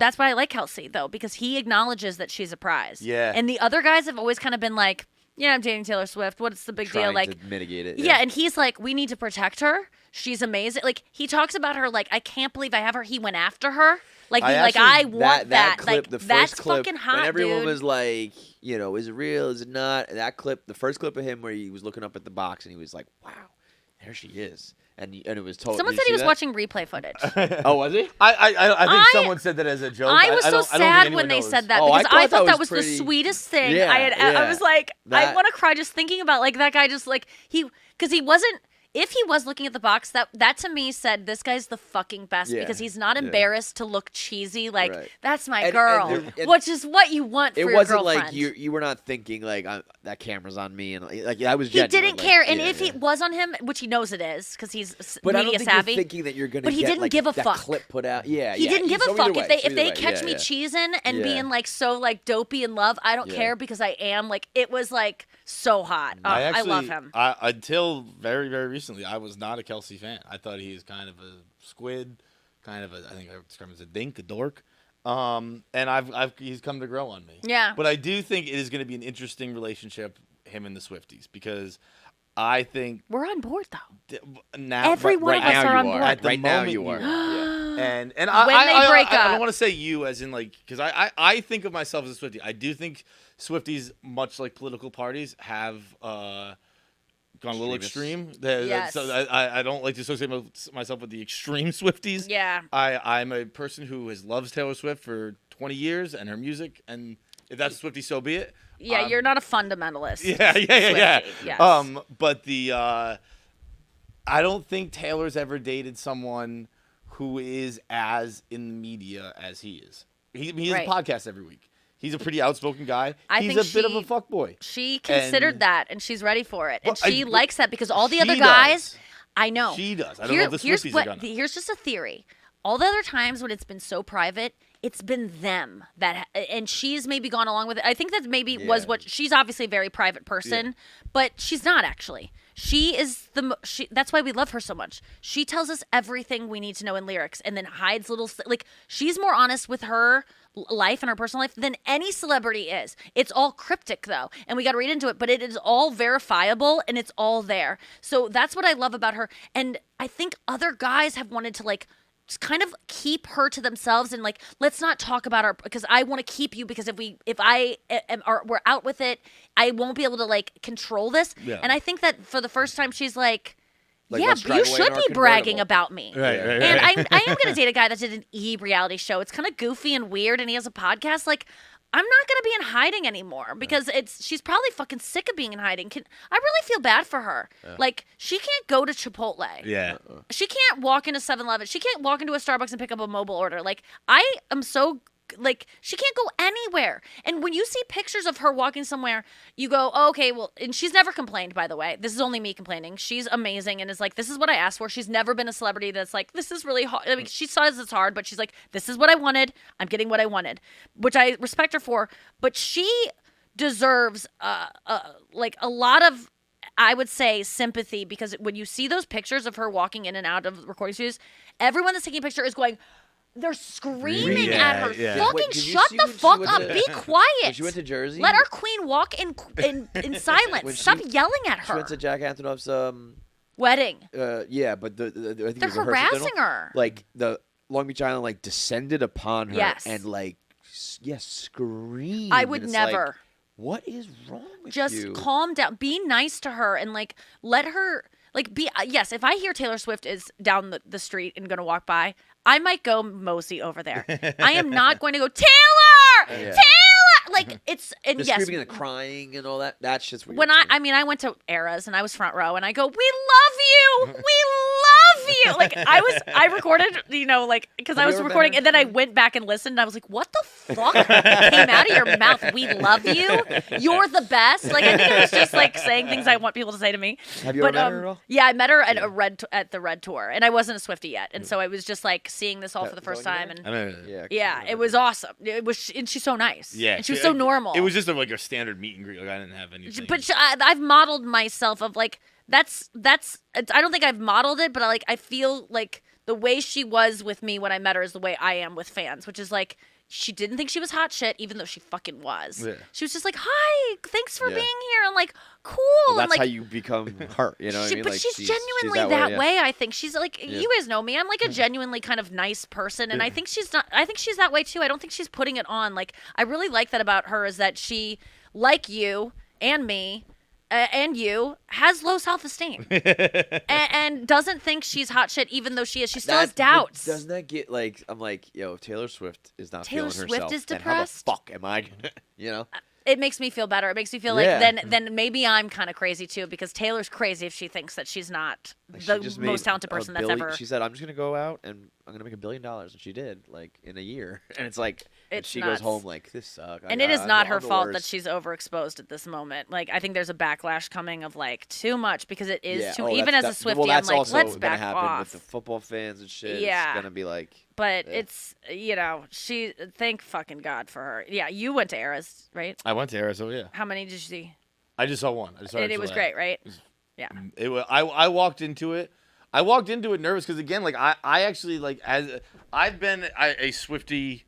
that's why I like Kelce, though, because he acknowledges that she's a prize. Yeah. And the other guys have always kind of been like, yeah, I'm dating Taylor Swift. What's the big deal? Like, to mitigate it. Yeah, and he's like, we need to protect her. She's amazing. Like, he talks about her like, I can't believe I have her. He went after her. Like, I want that. Clip, like, the first that's clip, fucking hot, when everyone dude. was like, you know, is it real? Is it not? That clip, the first clip of him where he was looking up at the box and he was like, wow, there she is. And it was totally. Someone said he was watching replay footage. Oh, was he? I think someone said that as a joke. I was so don't think sad anyone when they knows. said that Oh, because I thought that was pretty... the sweetest thing. Yeah, I was like, I That- want to cry just thinking about like that guy just like because he wasn't. If he was looking at the box, that to me said this guy's the fucking best Yeah, because he's not yeah. embarrassed to look cheesy. Like Right. that's my And girl, and which is what you want for It your wasn't girlfriend. like you were not thinking like that camera's on me and like I was. He genuine, didn't like, care, and yeah, if yeah. it was on him, which he knows it is because he's But I media don't think savvy. you're thinking that you're gonna. But he get, didn't like, give a that fuck. Clip put out. Yeah, He yeah. didn't give a So fuck either way, if they so catch either me way, cheesing and Yeah. being like so like dopey in love. I don't Yeah. care because I am like it was like so hot. Oh, I love him. Until very, very recently, I was not a Kelce fan. I thought he was kind of a squid, kind of I think I would describe him as a dink, a dork. And he's come to grow on me. Yeah. But I do think it is going to be an interesting relationship, him and the Swifties, because I think We're on board though. now Every one right of us now are you on are. board. At the Right now moment you are. you Yeah. And When they break I up. don't want to say you as in like because I think of myself as a Swiftie. I do think Swifties, much like political parties, have gone a little extreme. Yes. So I don't like to associate myself with the extreme Swifties. Yeah. I'm a person who has loves Taylor Swift for 20 years and her music, and if that's a Swiftie, so be it. Yeah, you're not a fundamentalist. Yeah. Swiftie, yes. But I don't think Taylor's ever dated someone who is as in the media as he is. He has Right. a podcast every week. He's a pretty outspoken guy. I He's think a bit of a she- fuckboy. She considered And- that, and she's ready for it, and Well, she likes that because all the She other guys, does. I know. She does. I don't know if the here's Swifties what. are gonna. Here's just a theory. All the other times when it's been so private, it's been them that, and she's maybe gone along with it. I think that maybe was Yeah. what she's obviously a very private person, but she's not actually. She is that's why we love her so much. She tells us everything we need to know in lyrics, and then hides little like she's more honest with her life and her personal life than any celebrity is. It's all cryptic though, and we got to read into it, but it is all verifiable and it's all there. So that's what I love about her, and I think other guys have wanted to like just kind of keep her to themselves and like let's not talk about her because I want to keep you because if I am we're out with it, I won't be able to like control this. Yeah. And I think that for the first time she's like yeah, let's drive you away in should our be bragging convertible. about me. Right. And I am going to date a guy that did an reality show. It's kind of goofy and weird, and he has a podcast. Like, I'm not going to be in hiding anymore because she's probably fucking sick of being in hiding. I really feel bad for her. Like, she can't go to Chipotle. Yeah. She can't walk into 7-Eleven. She can't walk into a Starbucks and pick up a mobile order. Like, I am so... Like, she can't go anywhere. And when you see pictures of her walking somewhere, you go, oh, okay, well, and she's never complained, by the way. This is only me complaining. She's amazing and is like, this is what I asked for. She's never been a celebrity that's like, this is really hard. I mean, she says it's hard, but she's like, this is what I wanted. I'm getting what I wanted, which I respect her for. But she deserves, like, a lot of, I would say, sympathy because when you see those pictures of her walking in and out of recording studios, everyone that's taking a picture is going, they're screaming at her. Yeah. Fucking Wait, did you shut see the when she fuck went up. to- Be quiet. When she went to Jersey. Let our queen walk in silence. When Stop she- yelling at She her. went to Jack Antonoff's Wedding. yeah, but I think They're it was a rehearsal harassing dinner. her. Like the Long Beach Island like descended upon her Yes. and like screamed. I and would it's like, never. what is wrong with Just you? calm down. Be nice to her and like let her like be. Yes, if I hear Taylor Swift is down the street and gonna walk by, I might go mosey over there. I am not going to go Taylor. Yeah. Taylor. Like it's and The yes. screaming and the crying and all that. That's just weird. When to me. I mean, I went to Eras and I was front row and I go, we love you. We love you. Like I recorded, you know, like, because I Have you was ever been recording there? and then I went back and listened and I was like, what the fuck came out of your mouth? We love you. You're the best. Like, I think I was just like saying things I want people to say to me. Have you But ever met her at all? yeah, I met her at Yeah. at the Red Tour and I wasn't a Swiftie yet. And so I was just like seeing this all That- for the is that first when you time. met And I mean, Yeah. 'cause yeah, you it never was did. awesome. It was, and she's so nice. Yeah, And she was so normal. It was just like a standard meet and greet. Like I didn't have anything. But I've modeled myself of like that's I don't think I've modeled it, but I feel like the way she was with me when I met her is the way I am with fans, which is like She didn't think she was hot shit, even though she fucking was. Yeah. She was just like, "Hi, thanks for Yeah. being here." I'm like, "Cool." Well, and that's like, how you become her. You know what I mean? but Like, she's genuinely that that yeah. way. I think she's like, Yeah. you guys know me. I'm like a genuinely kind of nice person, and I think she's not. I think she's that way too. I don't think she's putting it on. Like, I really like that about her is that she, like you and me. And you has low self-esteem and doesn't think she's hot shit, even though she is. She still has doubts. Doesn't that get like? I'm like, yo, if Taylor Swift is not Taylor feeling Swift herself, is then depressed? how the fuck am I gonna? You know? It makes me feel better. It makes me feel Yeah. like then maybe I'm kind of crazy too, because Taylor's crazy if she thinks that she's not Like, she the just made most talented a person that's billion- ever. She said, "I'm just gonna go out and I'm gonna make $1 billion," and she did, like in a year. And it's like, and It's she nuts. goes home like, "This sucks." And it is not her I'm the fault that worst. she's overexposed at this moment. Like, I think there's a backlash coming of like too much, because it is Yeah. too. Oh, even as a Swiftie, well, that's I'm like, also let's gonna back happen off. with the football fans and shit. Yeah. It's gonna be like, But Yeah. it's she. Thank fucking God for her. Yeah, you went to Eras, right? I went to Arizona. Yeah, How many did you see? I just saw one. I just saw And it was great, right? Yeah. It was, I walked into it. I walked into it nervous because again, like I actually like as I've been a Swiftie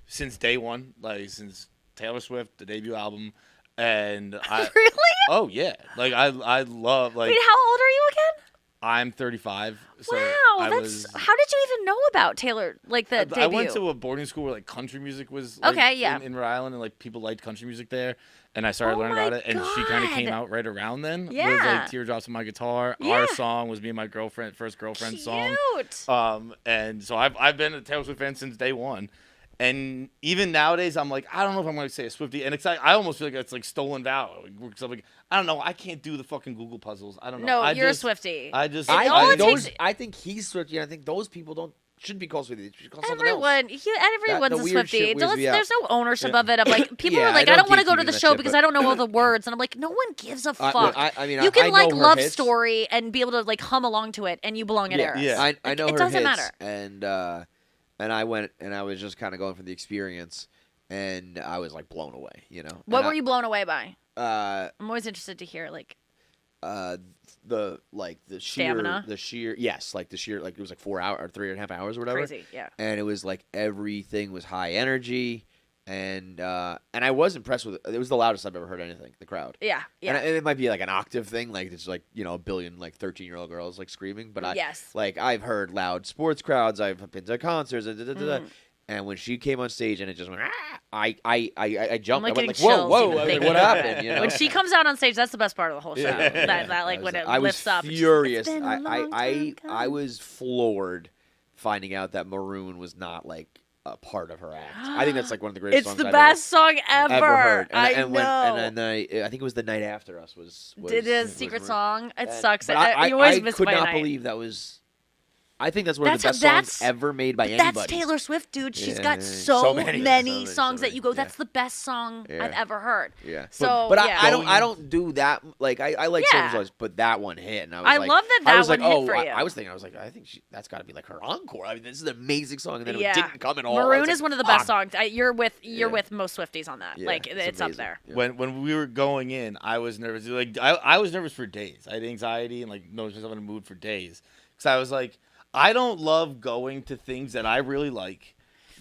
since day one, like since Taylor Swift, the debut album, and I Really? oh yeah, like I love like Wait, how old are you again? I'm 35. So Wow, I that's. was, How did you even know about Taylor? Like the debut? I went to a boarding school where like country music was like, Okay, yeah. in Rhode Island, and like people liked country music there, and I started Oh learning my about it, and she kind of came God. out right around then. Was Yeah. like Teardrops on My Guitar. Yeah. Our song was me and my first girlfriend song. Cute. And so I've been a Taylor Swift fan since day one, and even nowadays I'm like I don't know if I'm gonna say a Swiftie, and it's like, I almost feel like it's like stolen valor. Because I'm like I don't know, I can't do the fucking Google puzzles. I don't know. No, I you're just, a Swiftie. I just all I, it takes- I think he's Swiftie. And I think those people shouldn't be called Swiftie. They should call something else. Everyone's the a weird shit Swiftie. weirds me out. There's no ownership of it. Of like people Yeah, are like, I I don't don't want to go gatekeep to the that show shit, because but- I don't know all the words, and I'm like, no one gives a fuck. Look, I mean, you can I like know her Love hits. Story and be able to like hum along to it, and you belong at Eras. Yeah. I Like, know it her doesn't hits, matter. and I went and I was just kind of going for the experience, and I was like blown away. You know. What And were you blown away by? I'm always interested to hear like the Stamina? sheer yes, like the sheer, like it was like 4 hours or 3.5 hours or whatever. crazy. Yeah. And it was like everything was high energy, and I was impressed with it. It was the loudest I've ever heard anything. The crowd. Yeah. Yeah. And it might be like an octave thing, like it's like, you know, a billion like 13-year-old girls like screaming. But Yes. I've heard loud sports crowds. I've been to concerts. And when she came on stage and it just went, I jumped. like I went like, getting whoa, chills whoa, even like, thinking what about happened? You know? When she comes out on stage, that's the best part of the whole show. Yeah. That like when it I was lifts up. and she's like, furious. "It's been a long time I coming." was floored finding out that Maroon was not like a part of her act. I think that's like one of the greatest It's songs the I've best song ever. ever heard. And, I and know. When, and I think it was The Night After Us was It is was secret Maroon. song. It And- sucks. But I you always I miss could by a not night. believe that was. I think that's one of the best That's- songs ever made by But anybody. that's Taylor Swift, dude. She's Yeah, got yeah, so, so many, many, songs that you go, yeah. that's the best song Yeah. I've ever heard. Yeah. So, but yeah. I don't do that. Like I like Yeah. certain songs, but that one hit, and I was I like, love that I that was one like, hit oh, for you. I was thinking, I think that's got to be like her encore. I mean, this is an amazing song, and then Yeah. it didn't come at all. I Maroon was is like, one of the best ah. songs. You're with Yeah. most Swifties on that. Yeah, like it's up amazing. there. Yeah. When we were going in, I was nervous. Like I was nervous for days. I had anxiety and like noticed myself in a mood for days because I was like, I don't love going to things that I really like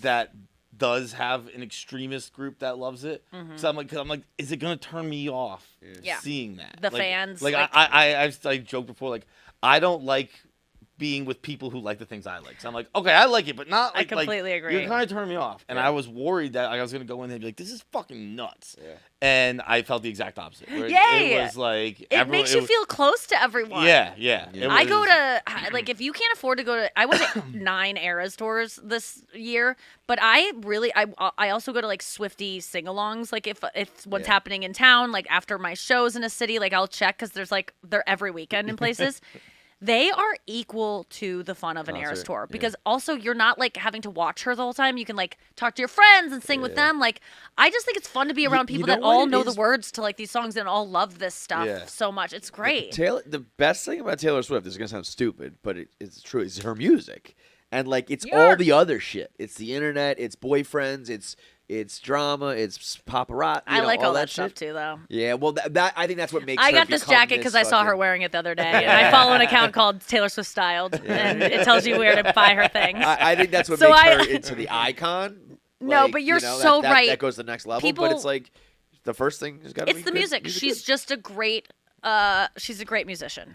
that does have an extremist group that loves it. So I'm like, is it gonna turn me off Yeah. seeing that? The like, fans, Like, like- I've like joked before, like I don't like being with people who like the things I like. So I'm like, okay, I like it, but not I like completely agree. You're kind of turning me off, and Yeah. I was worried that I was gonna go in there and be like, this is fucking nuts. Yeah. And I felt the exact opposite. Where Yay! It was like It makes you feel close to everyone. Yeah. Yeah. It I go was- to like if you can't afford to go to I went to 9 Eras tours this year, but I also go to like Swiftie sing-alongs. Like if it's what's Yeah. happening in town, like after my shows in a city, like I'll check because there's like they're every weekend in places. They are equal to the fun of an Eras Concert, tour yeah. because also you're not like having to watch her the whole time. You can like talk to your friends and sing with Yeah. them. Like I just think it's fun to be around you people know that what all it know the is? words to like these songs and all love this stuff Yeah. so much. It's great. The best thing about Taylor Swift, this is gonna sound stupid, but it's true. Is her music, and like it's all the other shit. It's the internet. It's boyfriends. It's drama. It's paparazzi. I like all that shit. stuff too, though. Yeah, well, that I think that's what makes. I her got this become jacket because I saw her fucking- wearing it the other day, and I follow an account called Taylor Swift Styled, and it tells you where to buy her things. I think that's what So makes I- her into the icon. No, Like, but you're you know, so that right. That goes to the next level. People- but it's like the first thing has got to be It's the good music. She's good. just a great. She's a great musician.